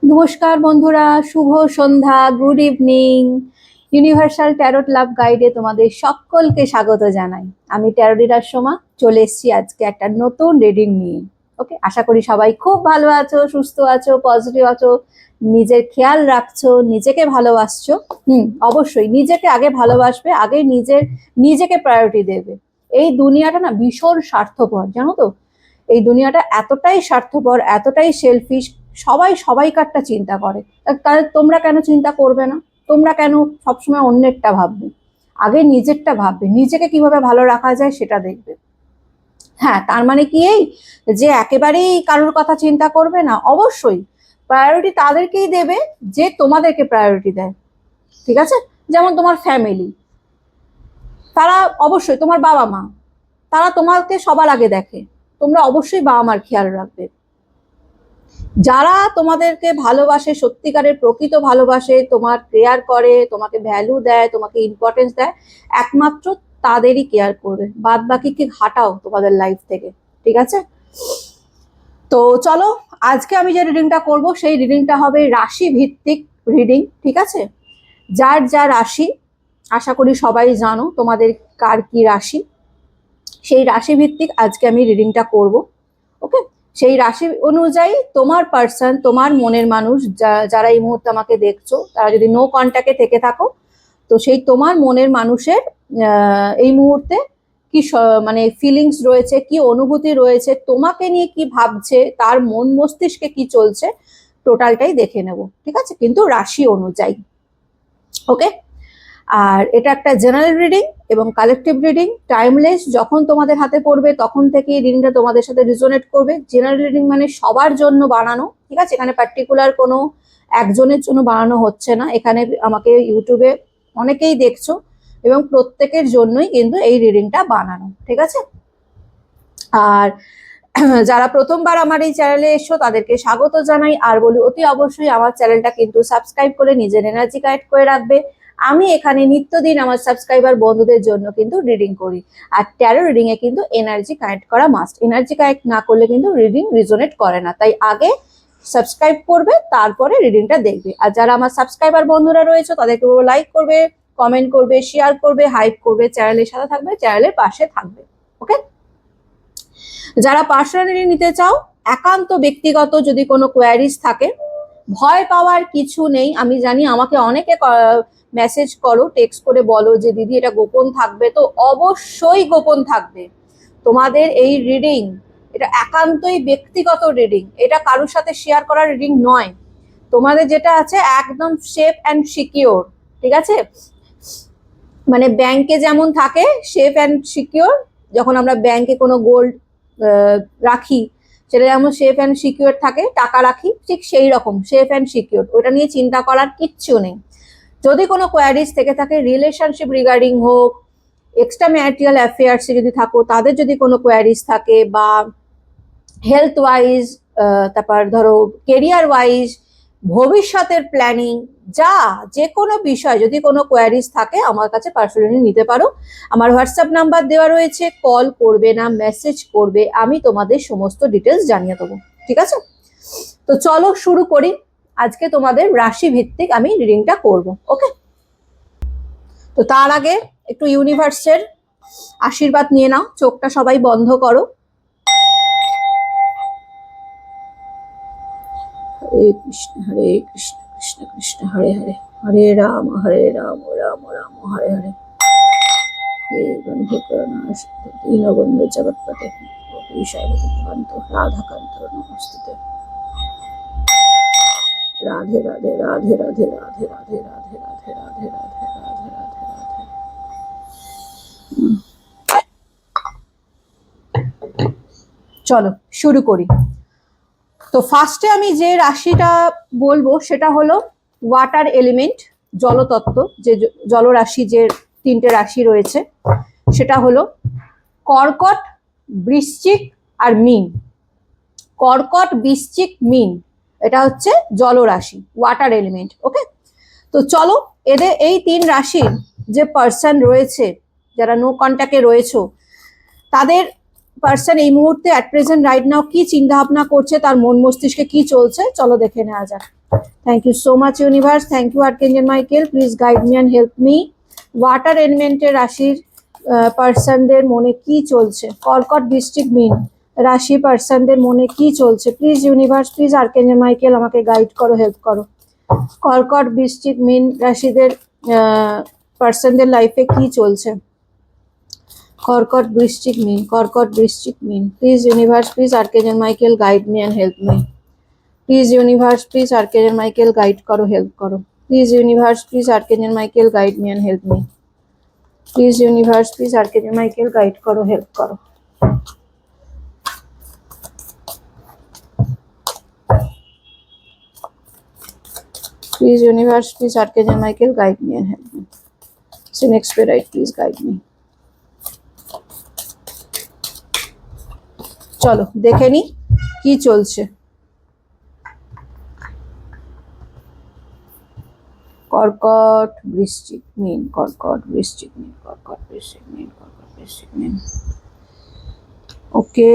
নমস্কার বন্ধুরা, শুভ সন্ধ্যা, good evening. Universal tarot লাভ গাইডে তোমাদের সকলকে স্বাগত জানাই। আমি ট্যারো রিডার সোমা, চলে এসেছি আজকে একটা নতুন রিডিং নিয়ে। ওকে, আশা করি সবাই খুব ভালো আছো, সুস্থ আছো, পজিটিভ আছো, নিজের খেয়াল রাখছো, নিজেকে ভালোবাসছো। অবশ্যই নিজেকে আগে ভালোবাসবে, আগে নিজেকে প্রায়োরিটি দেবে। এই দুনিয়াটা না ভীষণ স্বার্থপর, জানো তো। এই দুনিয়াটা এতটাই স্বার্থপর, এতটাই সেলফিশ, সবাই সবাইকারটা চিন্তা করে। তাহলে তোমরা কেন চিন্তা করবে না? তোমরা কেন সবসময় অন্যেরটা ভাববে? আগে নিজেরটা ভাববে, নিজেকে কিভাবে ভালো রাখা যায় সেটা দেখবে। হ্যাঁ, তার মানে কি এই যে একেবারেই কারোর কথা চিন্তা করবে না? অবশ্যই প্রায়োরিটি তাদেরকেই দেবে যে তোমাদেরকে প্রায়োরিটি দেয়। ঠিক আছে? যেমন তোমার ফ্যামিলি, তারা অবশ্যই তোমার বাবা মা, তারা তোমাকে সবার আগে দেখে। তোমরা অবশ্যই বাবা মার খেয়াল রাখবে। যারা তোমাদেরকে ভালোবাসে, সত্যিকারের প্রকৃত ভালোবাসে, তোমার কেয়ার করে, তোমাকে ভ্যালু দেয়, তোমাকে ইম্পর্টেন্স দেয়, একমাত্র তাদেরই কেয়ার করবে। বাদ বাকিকে হাঁটাও তোমাদের লাইফ থেকে। ঠিক আছে? তো চলো, আজকে আমি যে রিডিংটা করব সেই রিডিংটা হবে রাশি ভিত্তিক রিডিং। ঠিক আছে? যার যা রাশি, আশা করি সবাই জানো তোমাদের কার কি রাশি। সেই রাশি ভিত্তিক আজকে আমি রিডিংটা করব। ওকে, সেই রাশি অনুযায়ী তোমার পার্সন, তোমার মনের মানুষ, যারা এই মুহূর্তে আমাকে দেখছো, তারা যদি নো কন্ট্যাক্টে থেকে থাকো, তো সেই তোমার মনের মানুষের এই মুহূর্তে কি মানে ফিলিংস রয়েছে, কি অনুভূতি রয়েছে, তোমাকে নিয়ে কি ভাবছে, তার মন মস্তিষ্কে কি চলছে, টোটালটাই দেখে নেব। ঠিক আছে? কিন্তু রাশি অনুযায়ী। ওকে, আর এটা একটা জেনারেল রিডিং এবং কালেকটিভ রিডিং। টাইমলেস, যখন তোমাদের হাতে পড়বে তখন থেকেই রিডিংটা তোমাদের সাথে রিজোনেট করবে। জেনারেল রিডিং মানে সবার জন্য বানানো। ঠিক আছে? এখানে পার্টিকুলার কোনো একজনের জন্য বানানো হচ্ছে না। এখানে আমাকে ইউটিউবে অনেকেই দেখছো এবং প্রত্যেকের জন্যই কিন্তু এই রিডিংটা বানানো। ঠিক আছে? আর যারা প্রথমবার আমার এই চ্যানেলে এসছো তাদেরকে স্বাগত জানাই, আর বলি অতি অবশ্যই আমার চ্যানেলটা কিন্তু সাবস্ক্রাইব করে নিজের এনার্জি কালেক্ট করে রাখবে। আমি এখানে নিত্যদিন আমার সাবস্ক্রাইবার বন্ধুদের জন্য কিন্তু রিডিং করি। আর ট্যারো রিডিং এ কিন্তু এনার্জি কানেক্ট করা মাস্ট। এনার্জি কানেক্ট না করলে কিন্তু রিডিং রিজোনেট করে না। তাই আগে সাবস্ক্রাইব করবে, তারপরে রিডিংটা দেখবে। আর যারা আমার সাবস্ক্রাইবার বন্ধুরা রয়েছে তাদেরকে লাইক করবে, কমেন্ট করবে, শেয়ার করবে, হাইপ করবে, চ্যানেলের সাথে থাকবে, চ্যানেলের পাশে থাকবে। ওকে, যারা পার্সোনালি নিতে চাও, একান্ত ব্যক্তিগত যদি কোনো কোয়ারিজ থাকে, ভয় পাওয়ার কিছু নেই। আমি জানি আমাকে অনেকে মেসেজ করো, টেক্সট করে বলো যে দিদি এটা গোপন থাকবে, তো অবশ্যই গোপন থাকবে। তোমাদের এই রিডিং, এটা একান্তই ব্যক্তিগত রিডিং, এটা কারোর সাথে শেয়ার করার রিডিং নয়। তোমাদের যেটা আছে একদম সেফ অ্যান্ড সিকিওর। ঠিক আছে? মানে ব্যাংকে যেমন থাকে সেফ অ্যান্ড সিকিওর, যখন আমরা ব্যাংকে কোনো গোল্ড রাখি, সেটা যেমন সেফ অ্যান্ড সিকিওর থাকে, টাকা রাখি, ঠিক সেই রকম সেফ অ্যান্ড সিকিওর। ওটা নিয়ে চিন্তা করার কিচ্ছু নেই। যদি কোনো কোয়ারিজ থেকে থাকে, রিলেশনশিপ রিগার্ডিং হোক, এক্সট্রা ম্যারিটাল অ্যাফেয়ার্সে যদি থাকো, তাদের যদি কোনো কোয়ারিজ থাকে, বা হেলথ ওয়াইজ, তারপর ধরো কেরিয়ার ওয়াইজ, ভবিষ্যতের প্ল্যানিং, যে কোনো বিষয় যদি কোনো কোয়ারিজ থাকে আমার কাছে পার্সোনালি নিতে পারো। আমার হোয়াটসঅ্যাপ নাম্বার দেওয়া রয়েছে, কল করবে না মেসেজ করবে, আমি তোমাদের সমস্ত ডিটেলস জানিয়ে দেবো। ঠিক আছে? তো চলো শুরু করি। আজকে তোমাদের রাশি ভিত্তিক আমি রিডিংটা করব। ওকে, তো তার আগে একটু ইউনিভার্সের আশীর্বাদ নিয়ে নাও। চোখটা সবাই বন্ধ করো। হরে কৃষ্ণ হরে কৃষ্ণ কৃষ্ণ কৃষ্ণ হরে হরে, হরে রাম রাম রাম হরে হরে। হে বন্ধু করুণা দীনবন্ধু জগৎপতে কান্ত রাধাকান্ত নমস্তুতে। রাধে রাধে রাধে রাধে রাধে রাধে রাধে রাধে রাধে রাধে রাধে রাধে রাধে। চলো শুরু করি। তো ফার্স্টে আমি যে রাশিটা বলবো সেটা হলো ওয়াটার এলিমেন্ট, জলতত্ত্ব। যে জলরাশি, যে তিনটে রাশি রয়েছে সেটা হলো কর্কট, বৃশ্চিক আর মীন। কর্কট, বৃশ্চিক, মীন, এটা হচ্ছে জলরাশি, ওয়াটার এলিমেন্ট। ওকে, তো চলো এদের এই তিন রাশির যে পার্সন রয়েছে, যারা নো কন্ট্যাক্টে রয়েছে, তাদের পার্সন এই মুহূর্তে অ্যাট প্রেজেন্ট রাইট নাও কি চিন্তা ভাবনা করছে, তার মন মস্তিষ্কে কি চলছে, চলো দেখে নেওয়া যাক। Thank you so much universe, thank you archangel Michael, please guide me and help me. Water এলিমেন্টের রাশির পার্সনদের মনে কি চলছে, কর্কট বৃশ্চিক মীন রাশি পার্সনদের মনে কি চলছে, please universe, please archangel Michael আমাকে গাইড করো, হেল্প করো। কর্কট বৃশ্চিক মীন রাশিদের পার্সনদের লাইফে কি চলছে, কর্কট বৃশ্চিক মীন, কর্কট বৃশ্চিক মীন, please universe, please archangel Michael guide me and help me. Please universe, please archangel Michael guide করো, হেল্প করো। Please universe, please archangel Michael guide me and help me. Please universe, please archangel Michael guide করো, help করো। Please universe, please archangel Michael guide me and help me. সিন এক্সপেরাইট, please guide me. চলো দেখে নি কি চলছে। কর্কট বৃশ্চিক মীন, কর্কট বৃশ্চিক মীন, কর্কট বৃশ্চিক মীন, কর্কট বৃশ্চিক মীন। ওকে,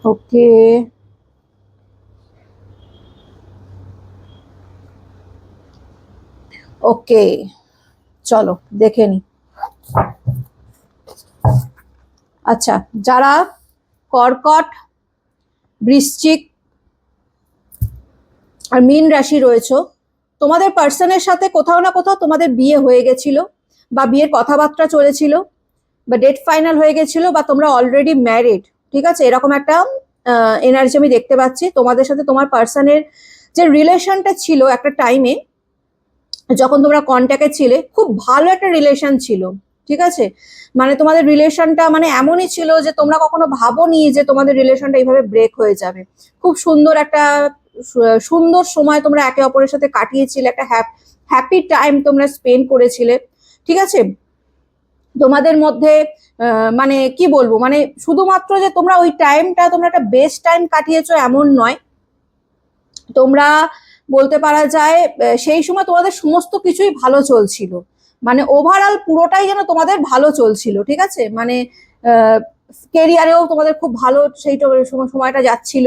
ওকে, ওকে, চলো দেখে নি। আচ্ছা, যারা কর্কট বৃশ্চিক আর মীন রাশি রয়েছে, তোমাদের পার্সনের সাথে কোথাও না কোথাও তোমাদের বিয়ে হয়ে গেছিল, বা বিয়ের কথাবার্তা চলেছিল, বা ডেট ফাইনাল হয়ে গেছিল, বা তোমরা অলরেডি ম্যারিড, ঠিক আছে, এরকম একটা এনার্জি আমি দেখতে পাচ্ছি। তোমাদের সাথে তোমার পার্সনের যে রিলেশনটা ছিল একটা টাইমে, যখন তোমরা কন্ট্যাক্টে ছিলে, খুব ভালো একটা রিলেশন ছিল, ঠিক আছে, মানে তোমাদের রিলেশনটা মানে এমনই ছিল যে তোমরা কখনো ভাবোনি যে তোমাদের রিলেশনটা এইভাবে ব্রেক হয়ে যাবে। খুব সুন্দর একটা সুন্দর সময় তোমরা একে অপরের সাথে কাটিয়েছিলে, একটা হ্যাপি টাইম তোমরা স্পেন্ড করেছিলে, ঠিক আছে। তোমাদের মধ্যে মানে কি বলবো, মানে শুধুমাত্র যে তোমরা ওই টাইমটা তোমরা একটা বেস্ট টাইম কাটিয়েছো এমন নয়, তোমরা বলতে পারা যায় সেই সময় তোমাদের সমস্ত কিছুই ভালো চলছিল, মানে ওভারঅল পুরোটাই যেন তোমাদের ভালো চলছিল, ঠিক আছে, মানে কেরিয়ারেও তোমাদের খুব ভালো সেই সময়টা যাচ্ছিল,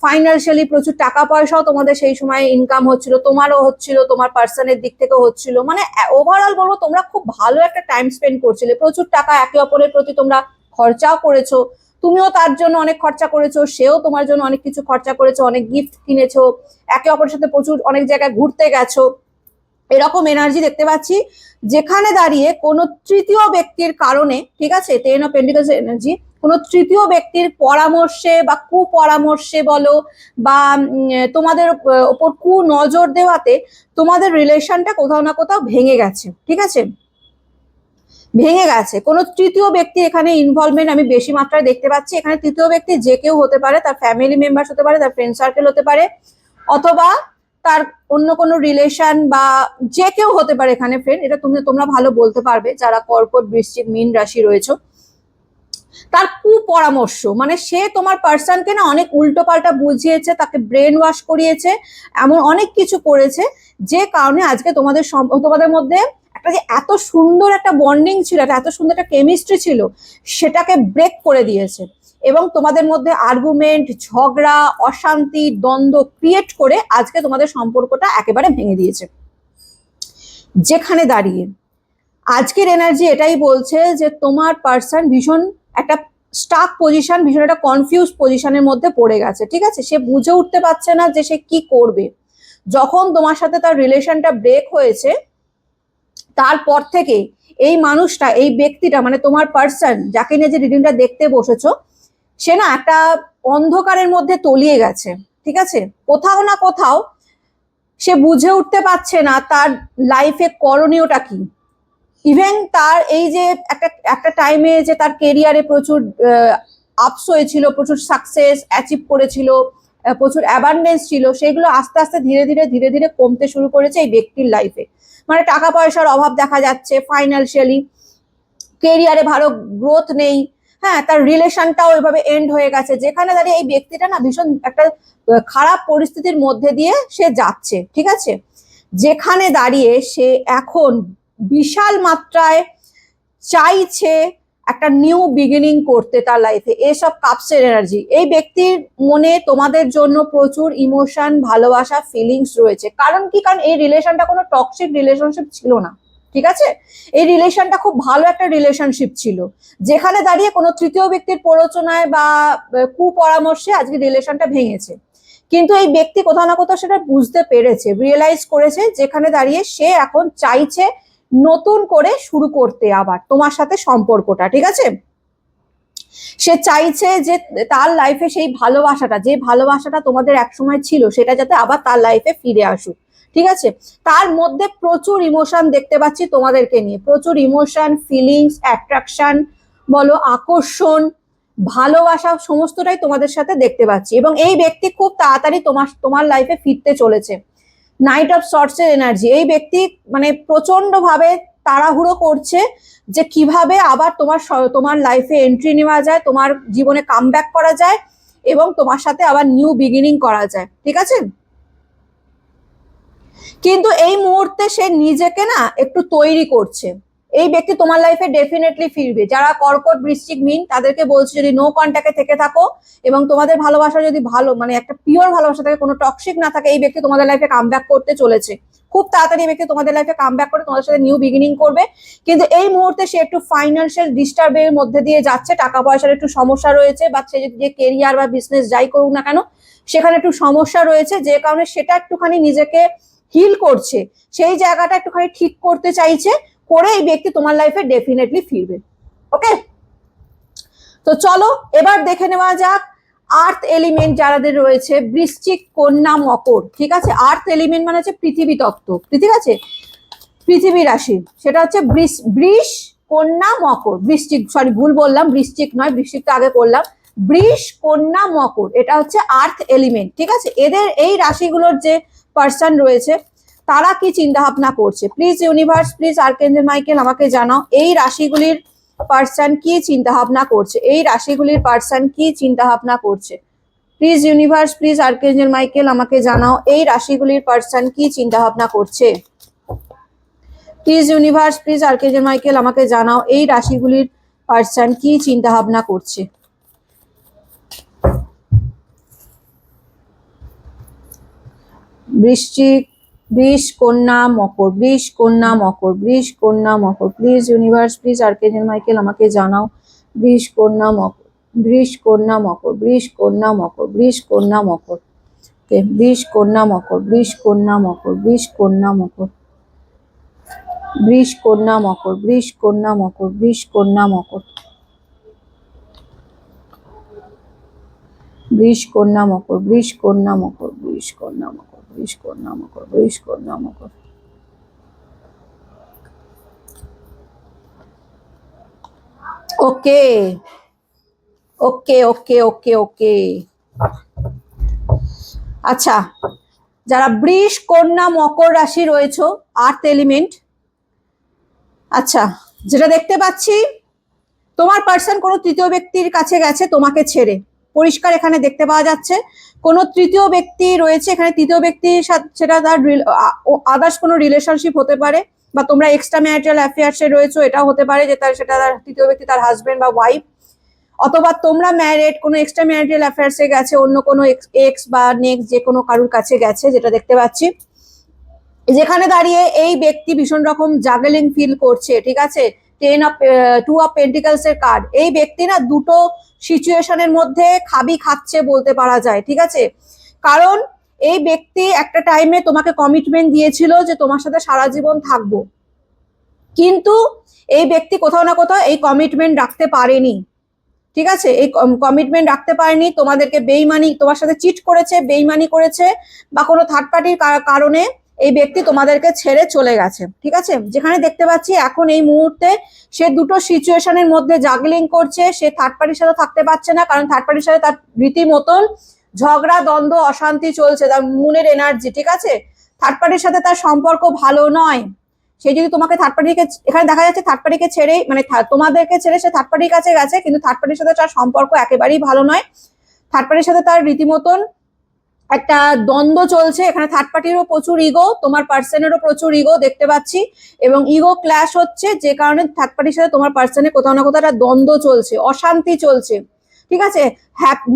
ফাইন্যান্সিয়ালি প্রচুর টাকা পয়সাও তোমাদের সেই সময় ইনকাম হচ্ছিল, তোমারও হচ্ছিল, তোমার পার্সনের দিক থেকেও হচ্ছিল, মানে ওভারঅল বলবো তোমরা খুব ভালো একটা টাইম স্পেন্ড করছিলে, প্রচুর টাকা একে অপরের প্রতি তোমরা খরচাও করেছো, তুমিও তার জন্য অনেক খরচা করেছো, সেও তোমার জন্য অনেক কিছু খরচা করেছো, অনেক গিফট কিনেছো, একে অপরের সাথে প্রচুর অনেক জায়গায় ঘুরতে গেছো, এরকম এনার্জি দেখতে পাচ্ছি, যেখানে দাঁড়িয়ে কোনো তৃতীয় ব্যক্তির কারণে, ঠিক আছে, টেন অফ পেন্টিকলস এনার্জি, কোনো তৃতীয় ব্যক্তির পরামর্শে বা কুপরামর্শে বলো, বা তোমাদের ওপর কু নজর দেওয়াতে তোমাদের রিলেশনটা কোথাও না কোথাও ভেঙে গেছে, ঠিক আছে, ভেঙে গেছে। কোনো তৃতীয় ব্যক্তি এখানে ইনভলভমেন্ট আমি বেশি মাত্রায় দেখতে পাচ্ছি। এখানে তৃতীয় ব্যক্তি যে কেউ হতে পারে, তার ফ্যামিলি মেম্বার্স হতে পারে, তার ফ্রেন্ড সার্কেল হতে পারে, অথবা তার অন্য কোনো রিলেশন, বা যে কেউ হতে পারে এখানে ফ্রেন্ড, এটা তোমরা ভালো বলতে পারবে যারা কর্কট বৃশ্চিক মীন রাশি রয়েছে। তার কুপরামর্শ, মানে সে তোমার পার্সনকে না অনেক উল্টো পাল্টা বুঝিয়েছে, তাকে ব্রেন ওয়াশ করিয়েছে, এমন অনেক কিছু করেছে, যে কারণে আজকে তোমাদের মধ্যে একটা যে এত সুন্দর একটা বন্ডিং ছিল, এত সুন্দর একটা কেমিস্ট্রি ছিল, সেটাকে ব্রেক করে দিয়েছে, এবং তোমাদের মধ্যে আর্গুমেন্ট, ঝগড়া, অশান্তি, দ্বন্দ্ব ক্রিয়েট করে আজকে তোমাদের সম্পর্কটা একেবারে ভেঙে দিয়েছে। যেখানে দাঁড়িয়ে আজকের এনার্জি এটাই বলছে যে তোমার পার্সন ভীষণ একটা স্টাক পজিশন, ভীষণ একটা কনফিউজ পজিশনের মধ্যে পড়ে গেছে, ঠিক আছে, সে বুঝে উঠতে পারছে না যে সে কি করবে। যখন তোমার সাথে তার রিলেশনটা ব্রেক হয়েছে, তারপর থেকে এই মানুষটা, এই ব্যক্তিটা, মানে তোমার পার্সন যাকে নিয়ে যে রিডিংটা দেখতে বসেছো, সে না একটা অন্ধকারের মধ্যে তলিয়ে গেছে, ঠিক আছে, কোথাও না কোথাও সে বুঝে উঠতে পারছে না তার লাইফে করণীয়টা কি। ইভেন তার এই যে একটা টাইমে যে তার কেরিয়ারে প্রচুর আপস হয়েছিল, প্রচুর সাকসেস অ্যাচিভ করেছিল, প্রচুর অ্যাবান্ডেন্স ছিল, সেগুলো আস্তে আস্তে ধীরে ধীরে ধীরে ধীরে কমতে শুরু করেছে এই ব্যক্তির লাইফে। মানে টাকা পয়সার অভাব দেখা যাচ্ছে, ফাইন্যান্সিয়ালি কেরিয়ারে ভালো গ্রোথ নেই, হ্যাঁ, তার রিলেশনটাও এভাবে এন্ড হয়ে গেছে, যেখানে দাঁড়িয়ে এই ব্যক্তিটা না ভীষণ একটা খারাপ পরিস্থিতির মধ্যে দিয়ে সে যাচ্ছে, ঠিক আছে, যেখানে দাঁড়িয়ে সে এখন বিশাল মাত্রায় চাইছে একটা নিউ বিগিনিং করতে তার লাইফে। এসব কাপসের এনার্জি, এই ব্যক্তির মনে তোমাদের জন্য প্রচুর ইমোশন, ভালোবাসা, ফিলিংস রয়েছে। কারণ কি, কারণ এই রিলেশনটা কোনো টক্সিক রিলেশনশিপ ছিল না, ঠিক আছে, এই রিলেশনটা খুব ভালো একটা রিলেশনশিপ ছিল, যেখানে দাঁড়িয়ে কোনো তৃতীয় ব্যক্তির প্ররোচনায় বা কুপরামর্শে আজকে রিলেশনটা ভেঙেছে। কিন্তু এই ব্যক্তি কোথাও না কোথাও সেটা বুঝতে পেরেছে, রিয়েলাইজ করেছে, যেখানে দাঁড়িয়ে সে এখন চাইছে নতুন করে শুরু করতে আবার তোমার সাথে সম্পর্কটা, ঠিক আছে। সে চাইছে যে তার লাইফে সেই ভালোবাসাটা, যে ভালোবাসাটা তোমাদের একসময় ছিল, সেটা যাতে আবার তার লাইফে ফিরে আসুক, ঠিক আছে। তার মধ্যে প্রচুর ইমোশন দেখতে পাচ্ছি তোমাদেরকে নিয়ে, প্রচুর ইমোশন, ফিলিংস, অ্যাট্রাকশন বলো, আকর্ষণ, ভালোবাসা, সমস্তটাই তোমাদের সাথে দেখতে পাচ্ছি। এবং এই ব্যক্তি খুব তাড়াতাড়ি তোমার লাইফে ফিরতে চলেছে। নাইট অফ সর্টসের এনার্জি, এই ব্যক্তি মানে প্রচন্ড ভাবে তাড়াহুড়ো করছে যে কিভাবে আবার তোমার লাইফে এন্ট্রি নেওয়া যায়, তোমার জীবনে কামব্যাক করা যায় এবং তোমার সাথে আবার নিউ বিগিনিং করা যায়, ঠিক আছে। কিন্তু এই মুহূর্তে সে নিজেকে না একটু তৈরি করছে। এই ব্যক্তি তোমার লাইফে ডেফিনেটলি ফিরবে। যারা কর্কট, বৃশ্চিক, মীন, তাদেরকে বলছি যদি নো কন্ট্যাক্টে থেকে থাকো এবং তোমাদের ভালোবাসা যদি ভালো মানে একটা পিওর ভালোবাসা থাকে, কোনো টক্সিক না থাকে, এই ব্যক্তি তোমাদের লাইফে কামব্যাক করতে চলেছে। খুব তাড়াতাড়ি এই ব্যক্তি তোমাদের লাইফে কামব্যাক করে তোমাদের সাথে নিউ বিগিনিং করবে। কিন্তু এই মুহূর্তে সে একটু ফাইন্যান্সিয়াল ডিস্টার্বের মধ্যে দিয়ে যাচ্ছে, টাকা পয়সার একটু সমস্যা রয়েছে, বা সে যদি কেরিয়ার বা বিজনেস যাই করুক না কেন সেখানে একটু সমস্যা রয়েছে, যে কারণে সেটা একটুখানি নিজেকে হিল করছে, সেই জায়গাটা একটুখানি ঠিক করতে চাইছে, করে এই ব্যক্তি তোমার লাইফে ডেফিনেটলি ফিরবে। ওকে, তো চলো এবার দেখে নেওয়া যাক আর্থ এলিমেন্ট যাদের রয়েছে, বৃশ্চিক, কন্যা, মকর, ঠিক আছে। আর্থ এলিমেন্ট মানে হচ্ছে পৃথিবী তত্ত্ব, ঠিক আছে, পৃথিবী রাশি, সেটা হচ্ছে বৃষ, কন্যা, মকর, বৃশ্চিক, সরি ভুল বললাম, বৃশ্চিক নয়, বৃশ্চিক তো আগে করলাম, বৃষ, কন্যা, মকর, এটা হচ্ছে আর্থ এলিমেন্ট, ঠিক আছে। এদের এই রাশিগুলোর যে পার্সন রয়েছে তারা কি চিন্তা ভাবনা করছে, please universe, please archangel Michael আমাকে জানাও এই রাশিগুলির পার্সন কি চিন্তা ভাবনা করছে, এই রাশিগুলির পার্সন কি চিন্তা ভাবনা করছে। Please universe, please archangel Michael আমাকে জানাও এই রাশিগুলির পার্সন কি চিন্তা ভাবনা করছে। Please universe, please archangel Michael আমাকে জানাও এই রাশিগুলির পার্সন কি চিন্তা ভাবনা করছে। বৃশ্চিক, বৃষ, কন্যা, মকর, বৃষ, কন্যা, মকর, বৃষ, কন্যা, মকর, please universe, please archangel Michael আমাকে জানাও বৃষ, কন্যা, মকর, বৃষ, কন্যা, মকর, বৃষ, কন্যা, মকর, বৃষ, কন্যা, মকর, বৃষ, কন্যা, মকর, বৃষ, কন্যা, মকর, বৃষ, কন্যা, মকর, বৃষ, কন্যা, মকর, বৃষ, কন্যা, মকর, বৃষ, কন্যা, মকর, বৃষ, কন্যা, মকর, বৃষ, কন্যা, মকর, বৃষ, কন্যা, মকর, বৃষ, কন্যা, মকর, বৃষ, কন্যা, মকর। ওকে ওকে ওকে ওকে ওকে, আচ্ছা, যারা বৃষ, কন্যা, মকর রাশি রয়েছে, আর্থ এলিমেন্ট, আচ্ছা, যেটা দেখতে পাচ্ছি তোমার পার্সন কোনো তৃতীয় ব্যক্তির কাছে গেছে তোমাকে ছেড়ে, পরিষ্কার এখানে দেখতে পাওয়া যাচ্ছে কোনো তৃতীয় ব্যক্তি রয়েছে এখানে। তৃতীয় ব্যক্তির সাথে সেটা তার আদার্স কোনো রিলেশনশিপ হতে পারে, বা তোমরা এক্সট্রা ম্যারিটাল অ্যাফেয়ার্সে রয়েছো, এটাও হতে পারে যে সেটা তার তৃতীয় ব্যক্তি তার হাজবেন্ড বা ওয়াইফ, অথবা তোমরা ম্যারিড, কোনো এক্সট্রা ম্যারিটাল অ্যাফেয়ার্সে গেছে, অন্য কোনো এক্স বা নেক্সট যে কোনো কারুর কাছে গেছে, যেটা দেখতে পাচ্ছি। যেখানে দাঁড়িয়ে এই ব্যক্তি ভীষণ রকম জাগলিং ফিল করছে, ঠিক আছে। টু অফ পেন্টিকলস এর কার্ড, এই ব্যক্তি না দুটো সিচুয়েশনের মধ্যে খাবি খাচ্ছে বলতে পারা যায়, ঠিক আছে। কারণ এই ব্যক্তি একটা টাইমে তোমাকে কমিটমেন্ট দিয়েছিল যে তোমার সাথে সারা জীবন থাকবো, কিন্তু এই ব্যক্তি কোথাও না কোথাও এই কমিটমেন্ট রাখতে পারেনি, ঠিক আছে। এই কমিটমেন্ট রাখতে পারেনি, তোমাদেরকে বেইমানি, তোমার সাথে চিট করেছে, বেইমানি করেছে, বা কোনো থার্ড পার্টির কারণে এই ব্যক্তি তোমাদেরকে ছেড়ে চলে গেছে, ঠিক আছে। যেখানে দেখতে পাচ্ছি এখন এই মুহূর্তে সে দুটো সিচুয়েশনের মধ্যে জাগলিং করছে, সে থার্ড পার্টির সাথে থাকতে পারছে না, কারণ থার্ড পার্টির সাথে তার রীতিমতন ঝগড়া, দ্বন্দ্ব, অশান্তি চলছে, তার মুনের এনার্জি, ঠিক আছে। থার্ড পার্টির সাথে তার সম্পর্ক ভালো নয়, সে যদি তোমাকে থার্ড পার্টিকে, এখানে দেখা যাচ্ছে থার্ড পার্টিকে ছেড়ে মানে তোমাদেরকে ছেড়ে সে থার্ড পার্টির কাছে গেছে, কিন্তু থার্ড পার্টির সাথে তার সম্পর্ক একেবারেই ভালো নয়। থার্ড পার্টির সাথে তার রীতিমতন একটা দ্বন্দ্ব চলছে এখানে, থার্ড পার্টিরও প্রচুর ইগো, তোমার পার্সনেরও প্রচুর ইগো দেখতে পাচ্ছি, এবং ইগো ক্ল্যাশ হচ্ছে, যে কারণে থার্ড পার্টির সাথে তোমার পার্সনের কোথাও না কোথাও একটা দ্বন্দ্ব চলছে, অশান্তি চলছে, ঠিক আছে।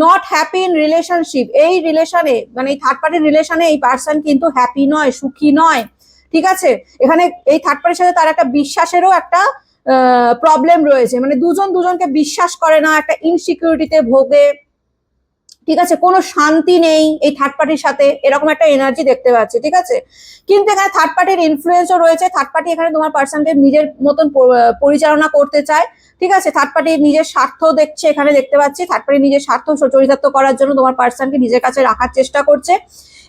নট হ্যাপি ইন রিলেশনশিপ, এই রিলেশনে মানে এই থার্ড পার্টির রিলেশনে এই পার্সন কিন্তু হ্যাপি নয়, সুখী নয়, ঠিক আছে। এখানে এই থার্ড পার্টির সাথে তার একটা বিশ্বাসেরও একটা প্রবলেম রয়েছে, মানে দুজন দুজনকে বিশ্বাস করে না, একটা ইনসিকিউরিটিতে ভোগে, ঠিক আছে, কোনো শান্তি নেই এই থার্ড পার্টির সাথে, এরকম একটা এনার্জি দেখতে পাচ্ছি, ঠিক আছে। কিন্তু এখানে থার্ড পার্টির ইনফ্লুয়েন্সও রয়েছে, থার্ড পার্টি এখানে তোমার পার্সনকে নিজের মতন পরিচালনা করতে চায়, ঠিক আছে। থার্ড পার্টি নিজের স্বার্থ দেখছে, এখানে দেখতে পাচ্ছি থার্ড পার্টি নিজের স্বার্থ চরিতার্থ করার জন্য তোমার পার্সনকে নিজের কাছে রাখার চেষ্টা করছে,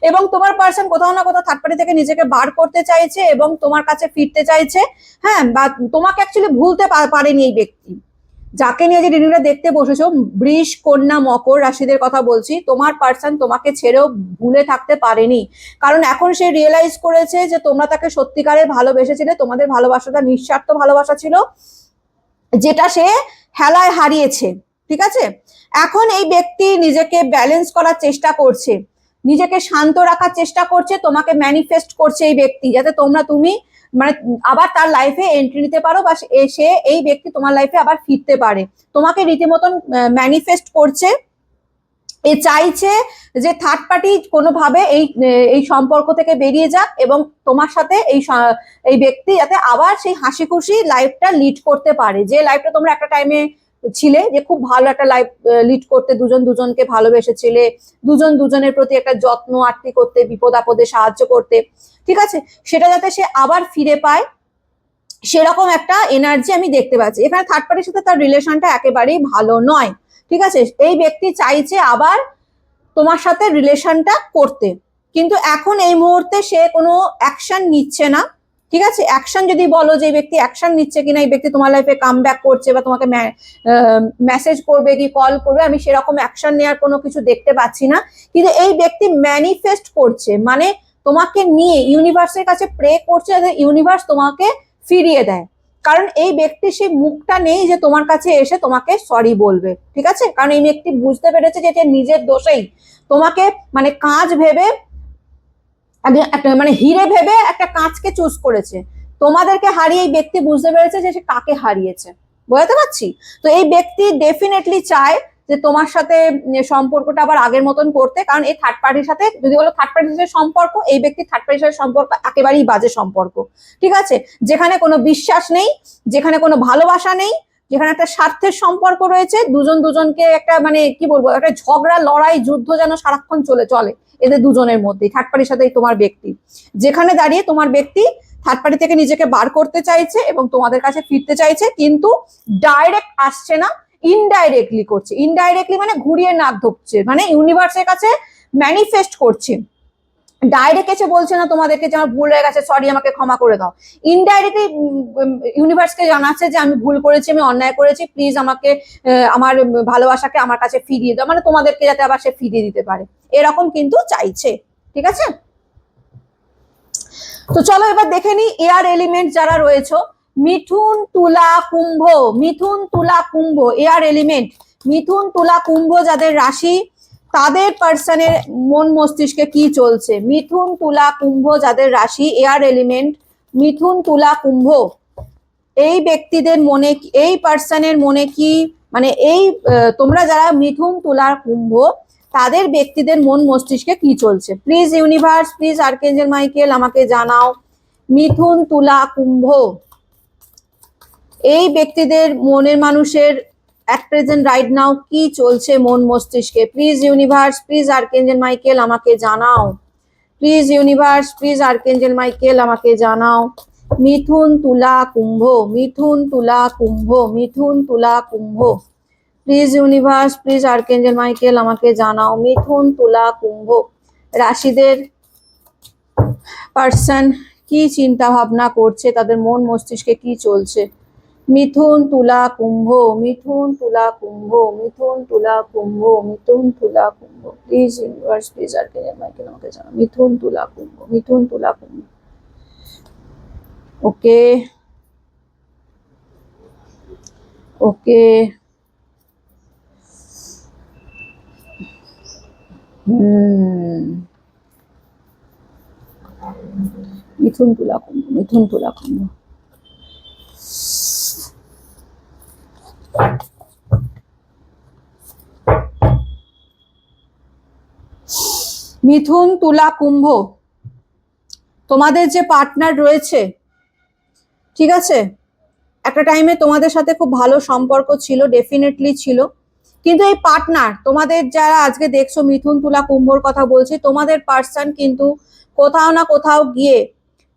এবং তোমার পার্সন কোথাও না কোথাও থার্ড পার্টি থেকে নিজেকে বার করতে চাইছে এবং তোমার কাছে ফিরতে চাইছে, হ্যাঁ, বা তোমাকে অ্যাকচুয়ালি ভুলতে পারেনি এই ব্যক্তি যাকে নিয়ে যে রিডিংটা দেখতে বসেছো, বৃষ, কন্যা, মকর রাশিদের কথা বলছি। তোমার পার্সন তোমাকে ছেড়েও ভুলে থাকতে পারেনি, কারণ এখন সে রিয়েলাইজ করেছে যে তোমরা তাকে সত্যিকারের ভালোবেসেছিলে, তোমাদের ভালোবাসাটা নিঃস্বার্থ ভালোবাসা ছিল, যেটা সে হেলায় হারিয়েছে, ঠিক আছে। এখন এই ব্যক্তি নিজেকে ব্যালেন্স করার চেষ্টা করছে, নিজেকে শান্ত রাখার চেষ্টা করছে, তোমাকে ম্যানিফেস্ট করছে এই ব্যক্তি, যাতে তুমি মানে আবার তার লাইফে এন্ট্রি নিতে পারো, বা সে এই ব্যক্তি তোমার লাইফে আবার ফিরতে পারে, তোমাকে রীতিমতন ম্যানিফেস্ট করছে। এ চাইছে যে থার্ড পার্টি কোনোভাবে এই সম্পর্ক থেকে বেরিয়ে যাক, এবং তোমার সাথে এই ব্যক্তি যাতে আবার সেই হাসি খুশি লাইফটা লিড করতে পারে, যে লাইফটা তোমরা একটা টাইমে ছিলে, যে খুব ভালো একটা লাইফ লিড করতে, দুজন দুজনকে ভালোবেসেছিলে, দুজন দুজনের প্রতি একটা যত্ন আত্তি করতে, বিপদ আপদে সাহায্য করতে, ঠিক আছে, সেটা যাতে সে আবার ফিরে পায়, সেরকম একটা এনার্জি আমি দেখতে পাচ্ছি। এখানে থার্ড পার্টির সাথে তার রিলেশনটা একেবারেই ভালো নয়, ঠিক আছে। এই ব্যক্তি চাইছে আবার তোমার সাথে রিলেশনটা করতে, কিন্তু এখন এই মুহূর্তে সে কোনো অ্যাকশন নিচ্ছে না, ঠিক আছে। অ্যাকশন যদি বলো যে এই ব্যক্তি অ্যাকশন নিচ্ছে কিনা, এই ব্যক্তি তোমার লাইফে কাম ব্যাক করছে বা তোমাকে মেসেজ করবে কি কল করবে, আমি সেরকম অ্যাকশন নেওয়ার কোনো কিছু দেখতে পাচ্ছি না, কিন্তু এই ব্যক্তি ম্যানিফেস্ট করছে, মানে তোমাকে নিয়ে ইউনিভার্সের কাছে প্রে করছে যাতে ইউনিভার্স তোমাকে ফিরিয়ে দেয়, কারণ এই ব্যক্তি সেই মুখটা নেই যে তোমার কাছে এসে তোমাকে সরি বলবে, ঠিক আছে, কারণ এই ব্যক্তি বুঝতে পেরেছে যে এটা নিজের দোষেই তোমাকে মানে কাঁচ ভেবে, মানে হিরে ভেবে একটা কাঁচকে চুজ করেছে, তোমাদেরকে হারিয়ে এই ব্যক্তি বুঝতে পেরেছে যে সে কাকে হারিয়েছে, বুঝতে পারছি। তো এই ব্যক্তি ডেফিনেটলি চায় যে তোমার সাথে সম্পর্কটা আবার আগের মতন করতে, কারণ এই থার্ড পার্টির সাথে যদি বলো থার্ড পার্টির সাথে সম্পর্ক, এই ব্যক্তি থার্ড পার্টির সাথে সম্পর্ক একেবারেই বাজে সম্পর্ক, ঠিক আছে, যেখানে কোনো বিশ্বাস নেই, যেখানে কোনো ভালোবাসা নেই, যেখানে একটা স্বার্থের সম্পর্ক রয়েছে, দুজন দুজনকে একটা মানে কি বলবো, একটা ঝগড়া লড়াই যুদ্ধ যেন সারাক্ষণ চলে এদের দুজনের মধ্যে, থার্ড পার্টির সাথে তোমার ব্যক্তি, যেখানে দাঁড়িয়ে তোমার ব্যক্তি থার্ড পার্টি থেকে নিজেকে বার করতে চাইছে এবং তোমাদের কাছে ফিরতে চাইছে, কিন্তু ডাইরেক্ট আসছে না, ইনডাইরেক্টলি করছে। ইনডাইরেক্টলি মানে ঘুরিয়ে নাক ধরছে, মানে ইউনিভার্সের কাছে ম্যানিফেস্ট করছে, ডাইরেক্ট এসে বলছে না তোমাদেরকে যে আমার ভুল হয়ে গেছে, সরি আমাকে ক্ষমা করে দাও, ইনডাইরেক্টলি ইউনিভার্সকে জানাচ্ছে যে আমি ভুল করেছি, আমি অন্যায় করেছি, প্লিজ আমাকে আমার ভালোবাসাকে আমার কাছে ফিরিয়ে দাও, মানে তোমাদেরকে যাতে আবার সে ফিরিয়ে দিতে পারে, এরকম কিন্তু চাইছে, ঠিক আছে। তো চলো এবার দেখে নি এয়ার এলিমেন্ট যারা রয়েছে, মিথুন, তুলা, কুম্ভ, মিথুন, তুলা, কুম্ভ, এয়ার এলিমেন্ট, মিথুন, তুলা, কুম্ভ যাদের রাশি, তাদের পার্সনের মন মস্তিষ্কে কি চলছে, মিথুন, তুলা, কুম্ভ যাদের রাশি, এয়ার এলিমেন্ট, মিথুন, তুলা, কুম্ভ, এই ব্যক্তিদের মনে, এই পার্সনের মনে কি, মানে এই তোমরা যারা মিথুন, তুলা, কুম্ভ, তাদের ব্যক্তিদের মন মস্তিষ্কে কি চলছে, please universe, please archangel Michael আমাকে জানাও। মিথুন, তুলা, কুম্ভ, এই ব্যক্তিদের মনের মানুষের অ্যাট প্রেজেন্ট রাইট নাও কি চলছে মন মস্তিষ্কে, please universe, please archangel Michael আমাকে জানাও, please universe, please archangel Michael আমাকে জানাও। মিথুন, তুলা, কুম্ভ, মিথুন, তুলা, কুম্ভ, মিথুন, তুলা, কুম্ভ, please universe, please archangel Michael আমাকে জানাও। মিথুন, তুলা, কুম্ভ রাশিদের পার্সন কি চিন্তা ভাবনা করছে, তাদের মন মস্তিষ্কে কি চলছে, মিথুন, তুলা, কুম্ভ, মিথুন, তুলা, কুম্ভ, মিথুন, তুলা, কুম্ভ, মিথুন, তুলা, কুম্ভ, please universe, please archangel Michael আমাকে জানাও। মিথুন, তুলা, কুম্ভ, মিথুন, তুলা, কুম্ভ, ওকে ওকে হুম, মিথুন তুলা কুম্ভ, মিথুন তুলা কুম্ভ। মিথুন তুলা কুম্ভ, তোমাদের যে পার্টনার রয়েছে, ঠিক আছে, একটা টাইমে তোমাদের সাথে খুব ভালো সম্পর্ক ছিল, ডেফিনেটলি ছিল। কিন্তু এই পার্টনার, তোমাদের যারা আজকে দেখছো মিথুন তুলা কুম্ভর কথা বলছি, তোমাদের পার্সন কিন্তু কোথাও না কোথাও গিয়ে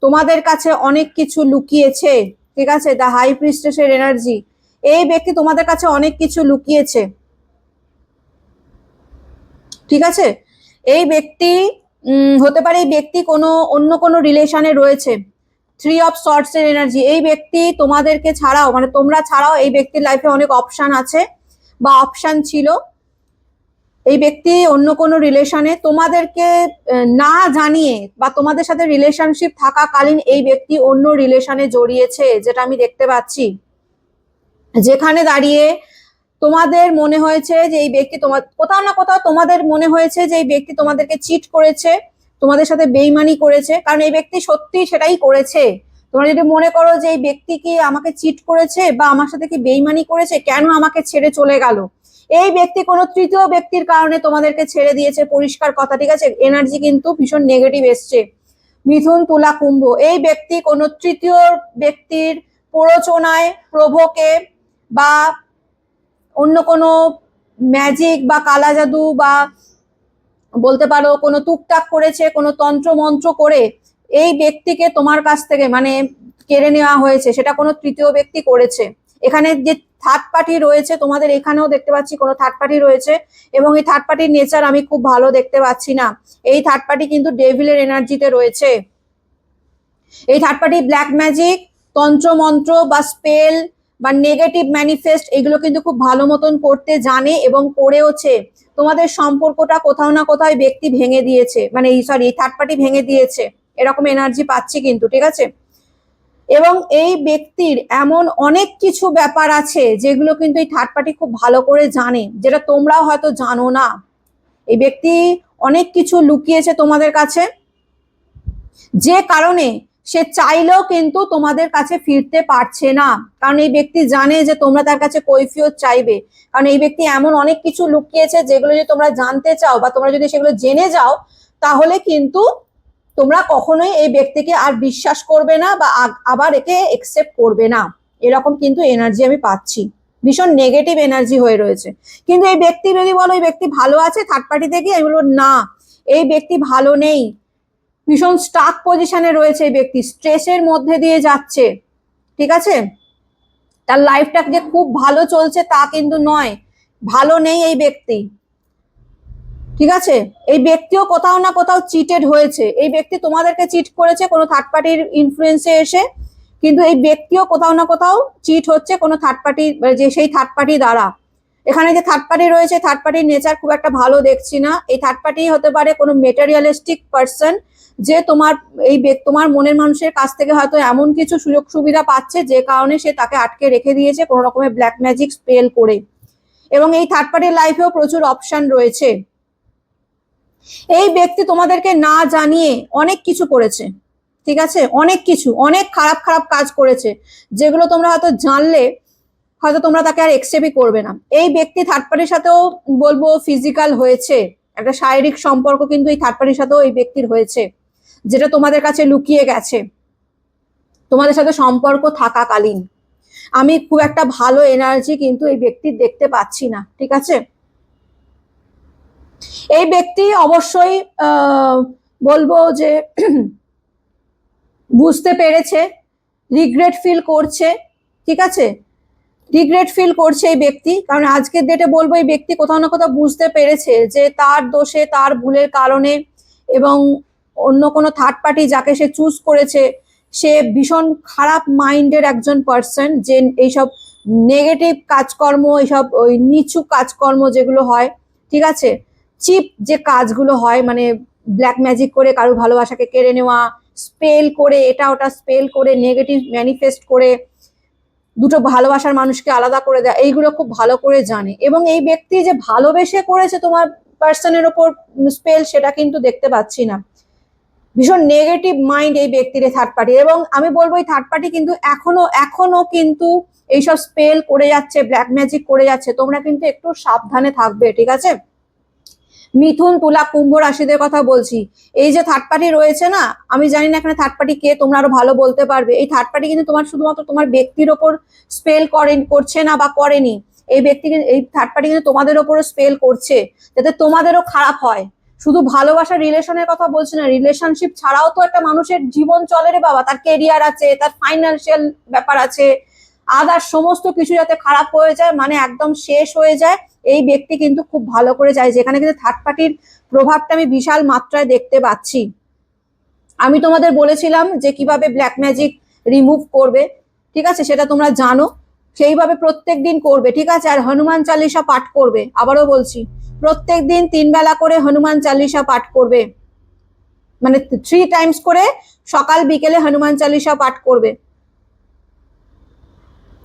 তোমাদের কাছে অনেক কিছু লুকিয়েছে। ঠিক আছে, দ্য হাই প্রিস্টেসের এনার্জি, এই ব্যক্তি তোমাদের কাছে অনেক কিছু লুকিয়েছে। ঠিক আছে, এই ব্যক্তি হতে পারে এই ব্যক্তি কোনো অন্য কোনো রিলেশনে রয়েছে। থ্রি অফ সর্টস এর এনার্জি, এই ব্যক্তি তোমাদেরকে ছাড়াও, মানে তোমরা ছাড়াও এই ব্যক্তির লাইফে অনেক অপশন আছে বা অপশন ছিল। এই ব্যক্তি অন্য কোনো রিলেশনে তোমাদেরকে না জানিয়ে বা তোমাদের সাথে রিলেশনশিপ থাকাকালীন এই ব্যক্তি অন্য রিলেশনে জড়িয়েছে, যেটা আমি দেখতে পাচ্ছি। যেখানে দাঁড়িয়ে তোমাদের মনে হয়েছে যে এই ব্যক্তি তোমার কোথাও না কোথাও তোমাদের মনে হয়েছে যে এই ব্যক্তি তোমাদেরকে চিট করেছে, তোমাদের সাথে বেইমানি করেছে, কারণ এই ব্যক্তি সত্যি সেটাই করেছে। তোমরা যদি মনে করো যে এই ব্যক্তি কি আমাকে চিট করেছে বা আমার সাথে কি বেইমানি করেছে, কেন আমাকে ছেড়ে চলে গেল, এই ব্যক্তি কোনো তৃতীয় ব্যক্তির কারণে তোমাদেরকে ছেড়ে দিয়েছে, পরিষ্কার কথা। ঠিক আছে, এনার্জি কিন্তু ভীষণ নেগেটিভ এসছে। মিথুন তুলা কুম্ভ, এই ব্যক্তি কোনো তৃতীয় ব্যক্তির প্ররোচনায়, প্রভোগে বা অন্য কোনো ম্যাজিক বা কালা জাদু বা বলতে পারো কোনো টুকটাক করেছে, কোনো তন্ত্র মন্ত্র করে এই ব্যক্তিকে তোমার কাছ থেকে মানে কেড়ে নেওয়া হয়েছে, সেটা কোনো তৃতীয় ব্যক্তি করেছে। এখানে যে থার্ড পার্টি রয়েছে, তোমাদের এখানেও দেখতে পাচ্ছি কোনো থার্ড পার্টি রয়েছে, এবং এই থার্ড পার্টির নেচার আমি খুব ভালো দেখতে পাচ্ছি না। এই থার্ড পার্টি কিন্তু ডেভিলের এনার্জিতে রয়েছে। এই থার্ড পার্টি ব্ল্যাক ম্যাজিক, তন্ত্র মন্ত্র বা স্পেল বা নেগেটিভ ম্যানিফেস্ট এগুলো কিন্তু খুব ভালো মতন করতে জানে এবং করেওছে। তোমাদের সম্পর্কটা কোথাও না কোথাও ব্যক্তি ভেঙে দিয়েছে, মানে এই থার্ড পার্টি ভেঙে দিয়েছে, এরকম এনার্জি পাচ্ছি কিন্তু। ঠিক আছে, এবং এই ব্যক্তির এমন অনেক কিছু ব্যাপার আছে যেগুলো কিন্তু এই থার্ড পার্টি খুব ভালো করে জানে, যেটা তোমরাও হয়তো জানো না। এই ব্যক্তি অনেক কিছু লুকিয়েছে তোমাদের কাছে, যে কারণে সে চাইলেও কিন্তু তোমাদের কাছে ফিরতে পারছে না, কারণ এই ব্যক্তি জানে যে তোমরা তার কাছে কৈফিয়ত চাইবে। কারণ এই ব্যক্তি এমন অনেক কিছু লুকিয়েছে যেগুলো যদি তোমরা জানতে চাও বা তোমরা যদি সেগুলো জেনে যাও, তাহলে কিন্তু তোমরা কখনোই এই ব্যক্তিকে আর বিশ্বাস করবে না বা আবার একে একসেপ্ট করবে না, এরকম কিন্তু এনার্জি আমি পাচ্ছি। ভীষণ নেগেটিভ এনার্জি হয়ে রয়েছে। কিন্তু এই ব্যক্তি যদি বলো এই ব্যক্তি ভালো আছে থার্ড পার্টিতে গিয়ে, আমি বলবো না, এই ব্যক্তি ভালো নেই, ভীষণ স্টাক পজিশনে রয়েছে। এই ব্যক্তি স্ট্রেসের মধ্যে দিয়ে যাচ্ছে। ঠিক আছে, তার লাইফটা যে খুব ভালো চলছে তা কিন্তু নয়, ভালো নেই এই ব্যক্তি। ঠিক আছে, এই ব্যক্তিও কোথাও না কোথাও চিটেড হয়েছে। এই ব্যক্তি তোমাদেরকে চিট করেছে কোনো থার্ড পার্টির ইনফ্লুয়েন্সে এসে, কিন্তু এই ব্যক্তিও কোথাও না কোথাও চিট হচ্ছে কোনো থার্ড পার্টি, যে সেই থার্ড পার্টি দ্বারা। এখানে যে থার্ড পার্টি রয়েছে, থার্ড পার্টির নেচার খুব একটা ভালো দেখছি না। এই থার্ড পার্টি হতে পারে কোনো মেটেরিয়ালিস্টিক পার্সন, যে তোমার মনের মানুষের কাছ থেকে হয়তো এমন কিছু সুযোগ সুবিধা পাচ্ছে যে কারণে সে তাকে আটকে রেখে দিয়েছে কোনো রকমের ব্ল্যাক ম্যাজিক স্পেল করে। এবং এই থার্ড পার্টির লাইফেও প্রচুর অপশন রয়েছে। এই ব্যক্তি তোমাদেরকে না জানিয়ে অনেক কিছু করেছে। ঠিক আছে, অনেক কিছু, অনেক খারাপ খারাপ কাজ করেছে, যেগুলো তোমরা হয়তো জানলে হয়তো তোমরা তাকে আর একসেপ্টই করবে না। এই ব্যক্তি থার্ড পার্টির সাথেও বলবো ফিজিক্যাল হয়েছে, একটা শারীরিক সম্পর্ক কিন্তু এই থার্ড পার্টির সাথেও এই ব্যক্তির হয়েছে, যেটা তোমাদের কাছে লুকিয়ে গেছে তোমাদের সাথে সম্পর্ক থাকাকালীন। আমি খুব একটা ভালো এনার্জি কিন্তু এই ব্যক্তির দেখতে পাচ্ছি না। ঠিক আছে, এই ব্যক্তি অবশ্যই বলবো যে বুঝতে পেরেছে, রিগ্রেট ফিল করছে। ঠিক আছে, রিগ্রেট ফিল করছে এই ব্যক্তি, কারণ আজকের ডেটে বলবো এই ব্যক্তি কোথাও না কোথাও বুঝতে পেরেছে যে তার দোষে, তার ভুলের কারণে, এবং অন্য কোনো থার্ড পার্টি যাকে সে চুজ করেছে সে ভীষণ খারাপ মাইন্ডের একজন পার্সন, যে এইসব নেগেটিভ কাজকর্ম, এইসব ওই নিচু কাজকর্ম যেগুলো হয়, ঠিক আছে, চিপ যে কাজগুলো হয়, মানে ব্ল্যাক ম্যাজিক করে কারো ভালোবাসাকে কেড়ে নেওয়া, স্পেল করে এটা ওটা স্পেল করে নেগেটিভ ম্যানিফেস্ট করে দুটো ভালোবাসার মানুষকে আলাদা করে দেয়, এইগুলো খুব ভালো করে জানে। এবং এই ব্যক্তি যে ভালোবেসে করেছে তোমার পার্সনের ওপর স্পেল সেটা কিন্তু দেখতে পাচ্ছি না। ভীষণ নেগেটিভ মাইন্ড এই ব্যক্তির থার্ড পার্টি, এবং আমি বলবো এই থার্ড পার্টি কিন্তু এখনো কিন্তু এইসব স্পেল করে যাচ্ছে, ব্ল্যাক ম্যাজিক করে যাচ্ছে। তোমরা কিন্তু একটু সাবধানে থাকবে, ঠিক আছে? মিথুন, তুলা, কুম্ভ রাশিদের কথা বলছি। এই যে থার্ড পার্টি রয়েছে না, আমি জানি না এখানে থার্ড পার্টি কে, তোমরা আরো ভালো বলতে পারবে। এই থার্ড পার্টি কিন্তু তোমার শুধুমাত্র তোমার ব্যক্তির ওপর স্পেল করছে না বা করেনি, এই থার্ড পার্টি কিন্তু তোমাদের ওপরও স্পেল করছে, যাতে তোমাদেরও খারাপ হয়। শুধু ভালোবাসার রিলেশনের কথা বলছি না, রিলেশনশিপ ছাড়াও তো একটা মানুষের জীবন চলে রে বাবা, তার কেরিয়ার আছে, তার ফাইন্যান্সিয়াল ব্যাপার আছে, আদার সমস্ত কিছু যাতে খারাপ হয়ে যায়, মানে একদম শেষ হয়ে যায়, এই ব্যক্তি কিন্তু খুব ভালো করে চায়। যেখানে কিন্তু থার্ড পার্টির প্রভাবটা আমি বিশাল মাত্রায় দেখতে পাচ্ছি। আমি তোমাদের বলেছিলাম যে কিভাবে ব্ল্যাক ম্যাজিক রিমুভ করবে, ঠিক আছে? সেটা তোমরা জানো, সেইভাবে প্রত্যেক দিন করবে, ঠিক আছে? আর হনুমান চালিসা পাঠ করবে, আবারও বলছি, প্রত্যেক দিন 3 বেলা করে হনুমান চালিসা পাঠ করবে, মানে 3 টাইমস করে সকাল বিকেলে হনুমান চালিসা পাঠ করবে।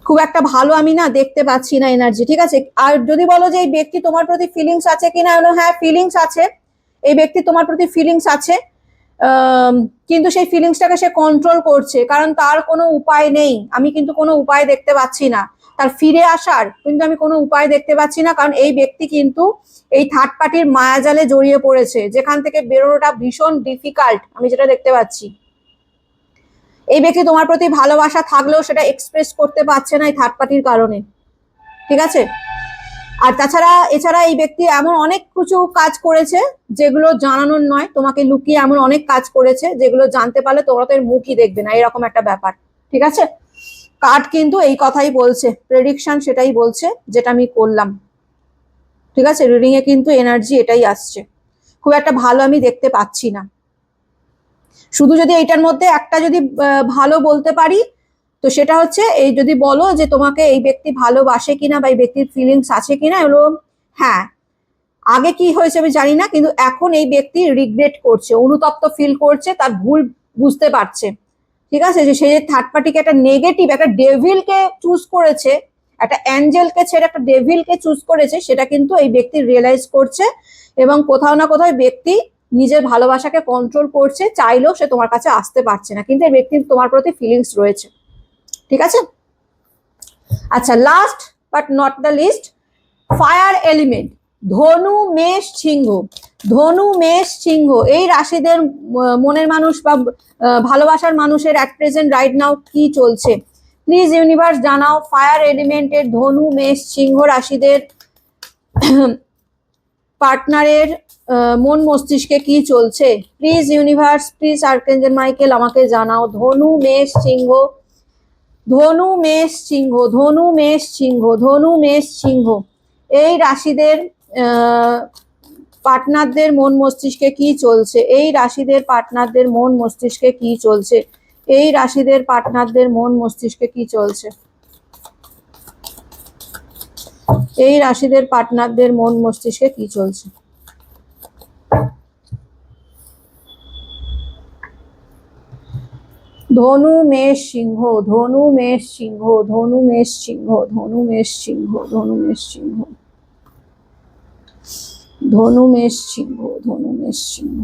খুব একটা ভালো আমি না দেখতে পাচ্ছি না এনার্জি, ঠিক আছে? আর যদি বলো যে এই ব্যক্তি তোমার প্রতি ফিলিংস আছে কিনা, হ্যাঁ ফিলিংস আছে, এই ব্যক্তি তোমার প্রতি ফিলিংস আছে, কিন্তু সেই ফিলিংসটাকে সে কন্ট্রোল করছে, কারণ তার কোনো উপায় নেই। আমি কিন্তু কোনো উপায় দেখতে পাচ্ছি না তার ফিরে আসার, কিন্তু আমি কোনো উপায় দেখতে পাচ্ছি না, কারণ এই ব্যক্তি কিন্তু এই থার্ড পার্টির মায়াজালে জড়িয়ে পড়েছে, যেখান থেকে বেরোনোটা ভীষণ ডিফিকাল্ট, আমি যেটা দেখতে পাচ্ছি। এই ব্যক্তি তোমার প্রতি ভালোবাসা থাকলেও সেটা এক্সপ্রেস করতে পারছে না এই থার্ড পার্টির কারণে, ঠিক আছে? আর এছাড়া এই ব্যক্তি এমন অনেক কিছু কাজ করেছে যেগুলো জানানোর নয়, তোমাকে লুকিয়ে এমন অনেক কাজ করেছে যেগুলো জানতে পারলে তোমরা তো এর মুখই দেখবে না, এরকম একটা ব্যাপার, ঠিক আছে? কার্ড কিন্তু এই কথাই বলছে, প্রেডিকশন সেটাই বলছে যেটা আমি করলাম, ঠিক আছে? রিডিং এ কিন্তু এনার্জি এটাই আসছে, খুব একটা ভালো আমি দেখতে পাচ্ছি না। শুধু যদি এইটার মধ্যে একটা যদি ভালো বলতে পারি, তো সেটা হচ্ছে এই, যদি বলো যে তোমাকে এই ব্যক্তি ভালোবাসে কিনা বা এই ব্যক্তির ফিলিংস আছে কিনা, এগুলো হ্যাঁ, আগে কি হয়েছে আমি জানি না, কিন্তু এখন এই ব্যক্তি রিগ্রেট করছে, অনুতপ্ত ফিল করছে, তার ভুল বুঝতে পারছে, ঠিক আছে? যে সে থার্ড পার্টিকে একটা নেগেটিভ, একটা ডেভিলকে চুজ করেছে, একটা অ্যাঞ্জেলকে ছেড়ে একটা ডেভিলকে চুজ করেছে, সেটা কিন্তু এই ব্যক্তি রিয়েলাইজ করছে, এবং কোথাও না কোথাও ব্যক্তি নিজের ভালোবাসাকে কন্ট্রোল করছে, চাইলেও সে তোমার কাছে আসতে পারছে না, কিন্তু এই ব্যক্তির তোমার প্রতি ফিলিংস রয়েছে, ঠিক আছে? আচ্ছা, last but not the list, fire element, ধনু, মেষ, সিংহ। ধনু, মেষ, সিংহ এই রাশিদের মনের মানুষ বা ভালোবাসার মানুষের অ্যাট প্রেজেন্ট রাইট নাও কি চলছে? প্লিজ ইউনিভার্স জানাও, ফায়ার এলিমেন্টের ধনু, মেষ, সিংহ রাশিদের পার্টনারের মন মস্তিষ্কে কি চলছে? Please universe, please archangel Michael আমাকে জানাও। ধনু, মেষ, সিংহ, ধনু, মেষ, সিংহ, ধনু, মেষ, সিংহ, ধনু, মেষ, সিংহ এই রাশিদের পার্টনারদের মন মস্তিষ্কে কি চলছে? এই রাশিদের পার্টনারদের মন মস্তিষ্কে কি চলছে? এই রাশিদের পার্টনারদের মন মস্তিষ্কে কি চলছে? এই রাশিদের পার্টনারদের মন মস্তিষ্কে কি চলছে? ধনু, মেষ, সিংহ, ধনু, মেষ, সিংহ, ধনু, মেষ, সিংহ, ধনু, মেষ, সিংহ, ধনু, মেষ, সিংহ, ধনু, মেষ, সিংহ, ধনু, মেষ, সিংহ।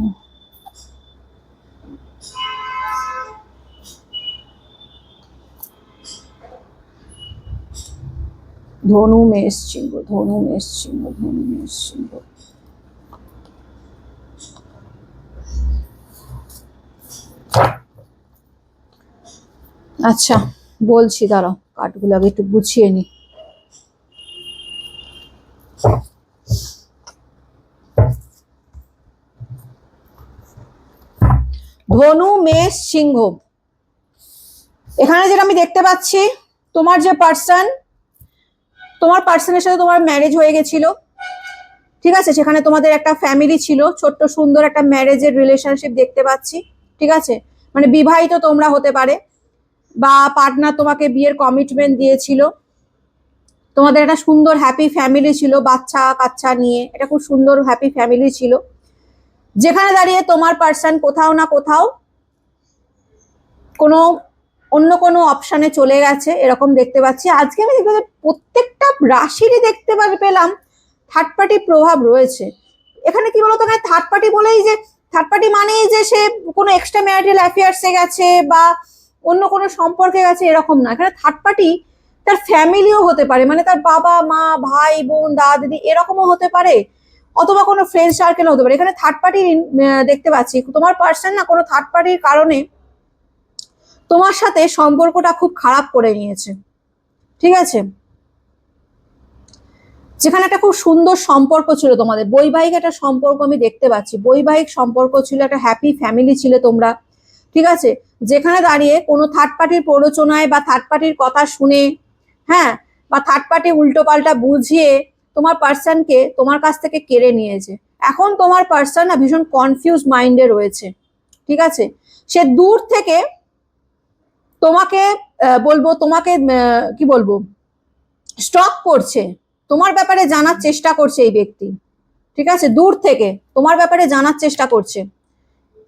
ধনু, মেষ, সিংহ, ধনু, মেষ, সিংহ, ধনু, মেষ, সিংহ। আচ্ছা, বলছি, দাঁড়াও কার্ডগুলো আগে একটু গুছিয়ে নি। ধনু, মেষ, সিংহ, এখানে যেটা আমি দেখতে পাচ্ছি, তোমার যে তোমার পার্সনের সাথে তোমার ম্যারেজ হয়ে গেছিল, ঠিক আছে? সেখানে তোমাদের একটা ফ্যামিলি ছিল, ছোট্ট সুন্দর একটা ম্যারেজের রিলেশনশিপ দেখতে পাচ্ছি, ঠিক আছে? মানে বিবাহিত তোমরা হতে পারে, বা পার্টনার তোমাকে বিয়ের কমিটমেন্ট দিয়েছিল, তোমাদের একটা সুন্দর হ্যাপি ফ্যামিলি ছিল, বাচ্চা কাচ্চা নিয়ে এটা খুব সুন্দর হ্যাপি ফ্যামিলি ছিল, যেখানে দাঁড়িয়ে তোমার পার্সন কোথাও না কোথাও কোনো অন্য কোনো অপশানে চলে গেছে, এরকম দেখতে পাচ্ছি। আজকে আমি প্রত্যেকটা রাশিরই দেখতে পেলাম থার্ড পার্টির প্রভাব রয়েছে। এখানে কি বলতো, এখানে থার্ড পার্টি বলেই যে থার্ড পার্টি মানেই যে সে কোনো এক্সট্রা ম্যারিটাল অ্যাফেয়ার্সে গেছে বা অন্য কোনো সম্পর্কে গেছে এরকম না। এখানে থার্ড পার্টি তার ফ্যামিলিও হতে পারে, মানে তার বাবা মা ভাই বোন দাদা দিদি এরকমও হতে পারে, অথবা কোনো ফ্রেন্ড সার্কেল হতে পারে। এখানে থার্ড পার্টি দেখতে পাচ্ছি, তোমার পার্সন না কোনো থার্ড পার্টির কারণে তোমার সাথে সম্পর্কটা খুব খারাপ করে নিয়েছে, ঠিক আছে। যেখানে একটা খুব সুন্দর সম্পর্ক ছিল তোমাদের, বৈবাহিক একটা সম্পর্ক আমি দেখতে পাচ্ছি, বৈবাহিক সম্পর্ক ছিল, একটা হ্যাপি ফ্যামিলি ছিল তোমরা, ঠিক আছে। যেখানে দাঁড়িয়ে কোনো থার্ড পার্টির প্ররোচনায় বা থার্ড পার্টির কথা শুনে, হ্যাঁ, বা থার্ড পার্টি উল্টো পাল্টা বুঝিয়ে তোমার পার্সনকে তোমার কাছ থেকে কেড়ে নিয়েছে। এখন তোমার পার্সন না ভীষণ কনফিউজ মাইন্ডে রয়েছে, ঠিক আছে। সে দূর থেকে তোমাকে বলবো, তোমাকে কি বলবো, স্টক করছে, তোমার ব্যাপারে জানার চেষ্টা করছে এই ব্যক্তি, ঠিক আছে। দূর থেকে তোমার ব্যাপারে জানার চেষ্টা করছে।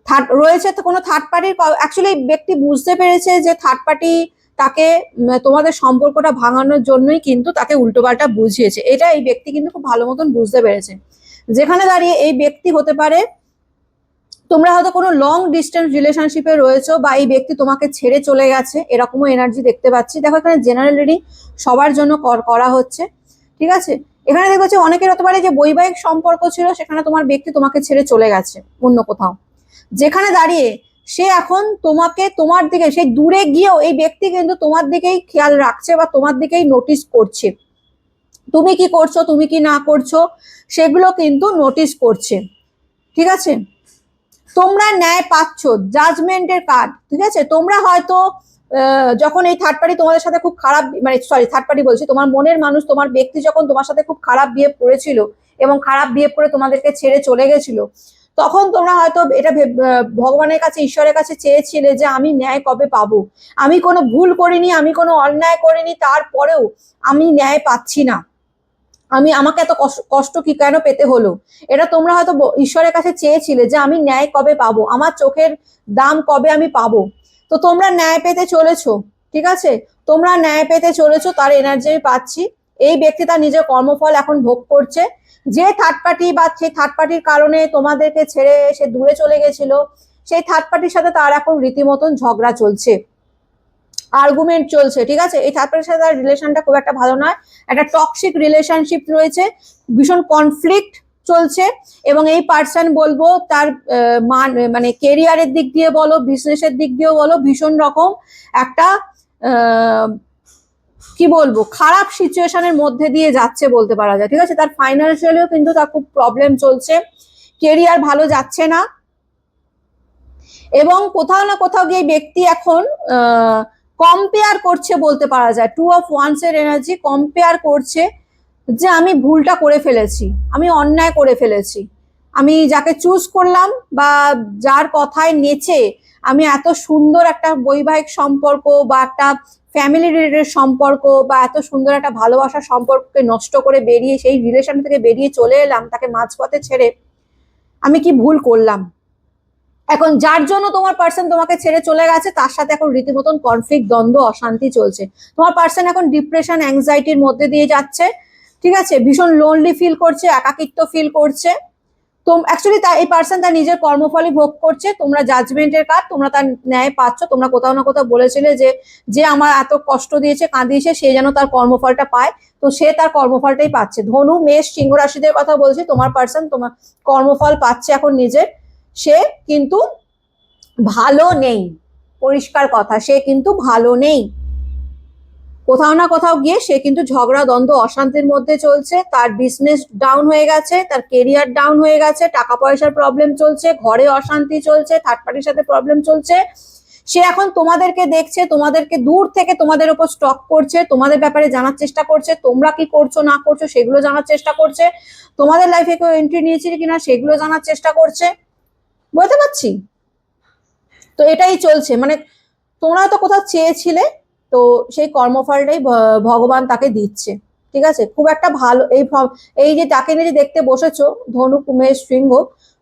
থার্ড রয়েছে তো কোনো থার্ড পার্টির, অ্যাকচুয়ালি ব্যক্তি বুঝতে পেরেছে যে থার্ড পার্টি তাকে তোমাদের সম্পর্কটা ভাঙানোর জন্যই কিন্তু তাকে উল্টোপাল্টা বুঝিয়েছে, এটা এই ব্যক্তি কিন্তু খুব ভালো মতন বুঝতে পেরেছে। যেখানে দাঁড়িয়ে এই ব্যক্তি হতে পারে তোমরা হয়তো কোনো লং ডিস্টেন্স রিলেশনশিপে রয়েছো, বা এই ব্যক্তি তোমাকে ছেড়ে চলে গেছে, এরকমও এনার্জি দেখতে পাচ্ছি। দেখো এখানে জেনারেল রিডিং সবার জন্য করা হচ্ছে, ঠিক আছে। এখানে দেখো হচ্ছে অনেকের হতে পারে যে বৈবাহিক সম্পর্ক ছিল, সেখানে তোমার ব্যক্তি তোমাকে ছেড়ে চলে গেছে অন্য কোথাও, যেখানে দাঁড়িয়ে সে এখন তোমাকে তোমার দিকে, সেই দূরে গিয়েও এই ব্যক্তি কিন্তু তোমার দিকেই খেয়াল রাখছে বা তোমার দিকেই নোটিস করছে, তুমি কি করছো তুমি কি না করছো সেগুলো কিন্তু নোটিস করছে, ঠিক আছে। তোমরা ন্যায় পাচ্ছ, জাজমেন্টের কার্ড, ঠিক আছে। তোমরা হয়তো যখন এই থার্ড পার্টি তোমাদের সাথে খুব খারাপ, মানে সরি থার্ড পার্টি বলছি, তোমার মনের মানুষ তোমার ব্যক্তি যখন তোমার সাথে খুব খারাপ বিহেভ করেছিল এবং খারাপ বিহেভ করে তোমাদেরকে ছেড়ে চলে গেছিল, তখন তোমরা হয়তো এটা ভগবানের কাছে ঈশ্বরের কাছে চেয়েছিলে যে আমি ন্যায় কবে পাবো, আমি কোনো ভুল করিনি, আমি কোনো অন্যায় করিনি, তারপরেও আমি ন্যায় পাচ্ছি না, আমাকে এত কষ্ট কি কেন পেতে হলো। এটা তোমরা হয়তো ঈশ্বরের কাছে চেয়েছিলে যে আমি ন্যায় কবে পাবো, আমার চোখের দাম কবে আমি পাবো। তো তোমরা ন্যায় পেতে চলেছো, ঠিক আছে, তোমরা ন্যায় পেতে চলেছো, তার এনার্জি আমি পাচ্ছি। এই ব্যক্তি তার নিজের কর্মফল এখন ভোগ করছে। যে থার্ড পার্টি বা সেই থার্ড পার্টির কারণে তোমাদেরকে ছেড়ে সে দূরে চলে গেছিল, সেই থার্ড পার্টির সাথে তার এখন রীতিমতন ঝগড়া চলছে, আর্গুমেন্ট চলছে, ঠিক আছে। এই থার্ড পার্টির সাথে তার রিলেশনটা খুব একটা ভালো নয়, একটা টক্সিক রিলেশনশিপ রয়েছে, ভীষণ কনফ্লিক্ট চলছে। এবং এই পার্সন বলবো তার মানে কেরিয়ারের দিক দিয়ে বলো, বিজনেসের দিক দিয়েও বলো, ভীষণ রকম একটা কি বলবো খারাপ সিচুয়েশনের মধ্যে দিয়ে যাচ্ছে বলতে পারা যায়, ঠিক আছে। তার ফাইন্যান্সিয়ালিও কিন্তু তার খুব প্রবলেম চলছে, কেরিয়ার ভালো যাচ্ছে না, এবং কোথাও না কোথাও গিয়ে ব্যক্তি এখন কম্পেয়ার করছে বলতে পারা যায়। 2 of Wands এর এনার্জি কম্পেয়ার করছে যে আমি ভুলটা করে ফেলেছি, আমি অন্যায় করে ফেলেছি, আমি যাকে চুজ করলাম বা যার কথায় নেচে আমি এত সুন্দর একটা বৈবাহিক সম্পর্ক বা একটা ফ্যামিলি রিলেটেড সম্পর্ক বা এত সুন্দর একটা ভালোবাসার সম্পর্ককে নষ্ট করে বেরিয়ে সেই রিলেশন থেকে বেরিয়ে চলে এলাম, তাকে মাঝপথে ছেড়ে আমি কি ভুল করলাম। এখন যার জন্য তোমার পার্সন তোমাকে ছেড়ে চলে গেছে তার সাথে এখন রীতিমতন কনফ্লিক্ট, দ্বন্দ্ব, অশান্তি চলছে। তোমার পার্সন এখন ডিপ্রেশন অ্যাংজাইটির মধ্যে দিয়ে যাচ্ছে, ঠিক আছে, ভীষণ লোনলি ফিল করছে, একাকিত্ব ফিল করছে। তো অ্যাকচুয়ালি এই পার্সন তার নিজের কর্মফলই ভোগ করছে, তোমরা জাজমেন্টের কাজ, তোমরা তার ন্যায় পাচ্ছ। তোমরা কোথাও না কোথাও বলেছিলে যে যে আমার এত কষ্ট দিয়েছে কাঁদিয়েছে সে যেন তার কর্মফলটা পায়, তো সে তার কর্মফলটাই পাচ্ছে। ধনু মেষ সিংহ রাশিদের কথা বলছি, তোমার পার্সন তোমার কর্মফল পাচ্ছে এখন নিজের, সে কিন্তু ভালো নেই, পরিষ্কার কথা, সে কিন্তু ভালো নেই। কোথাও না কোথাও গিয়ে সে কিন্তু ঝগড়া দ্বন্দ্ব অশান্তির মধ্যে চলছে, তার বিজনেস ডাউন হয়ে গেছে, তার কেরিয়ার ডাউন হয়ে গেছে, টাকা পয়সার প্রবলেম চলছে, ঘরে অশান্তি চলছে, থার্ড পার্টির সাথে প্রবলেম চলছে। সে এখন তোমাদেরকে দেখছে, তোমাদেরকে দূর থেকে তোমাদের উপর স্টক করছে, তোমাদের ব্যাপারে জানার চেষ্টা করছে, তোমরা কি করছো না করছো সেগুলো জানার চেষ্টা করছে, তোমাদের লাইফে কেউ এন্ট্রি নিয়েছে কিনা সেগুলো জানার চেষ্টা করছে, বুঝতে পারছি। তো এটাই চলছে, মানে তোমরা হয়তো কোথাও চেয়েছিলে, তো সেই কর্মফলটাই ভগবান তাকে দিচ্ছে, ঠিক আছে। খুব একটা ভালো এই যে তাকে নিয়ে দেখতে বসেছো ধনু মেষ সিংহ,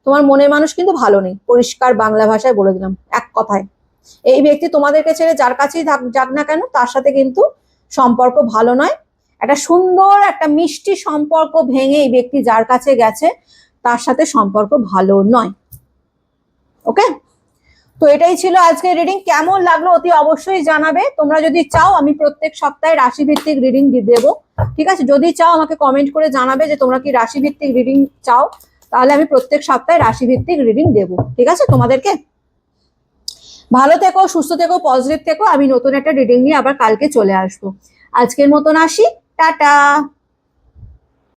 তোমার মনের মানুষ কিন্তু ভালো নেই, পরিষ্কার বাংলা ভাষায় বলে দিলাম এক কথায়। এই ব্যক্তি তোমাদেরকে ছেড়ে যার কাছেই যাক না কেন তার সাথে কিন্তু সম্পর্ক ভালো নয়। একটা সুন্দর একটা মিষ্টি সম্পর্ক ভেঙে এই ব্যক্তি যার কাছে গেছে তার সাথে সম্পর্ক ভালো নয়। ওকে, তো এটাই ছিল আজকের রিডিং। কেমন লাগলো অতি অবশ্যই জানাবে। তোমরা যদি চাও আমি প্রত্যেক সপ্তাহে রাশি ভিত্তিক রিডিং দেবো, ঠিক আছে? যদি চাও আমাকে কমেন্ট করে জানাবে যে তোমরা কি রাশি ভিত্তিক রিডিং চাও, তাহলে আমি প্রত্যেক সপ্তাহে রাশি ভিত্তিক রিডিং দেবো, ঠিক আছে তোমাদেরকে? ভালো থেকো, সুস্থ থেকো, পজিটিভ থেকো। আমি নতুন একটা রিডিং নিয়ে আবার কালকে চলে আসবো। আজকের মতন আসি, টাটা।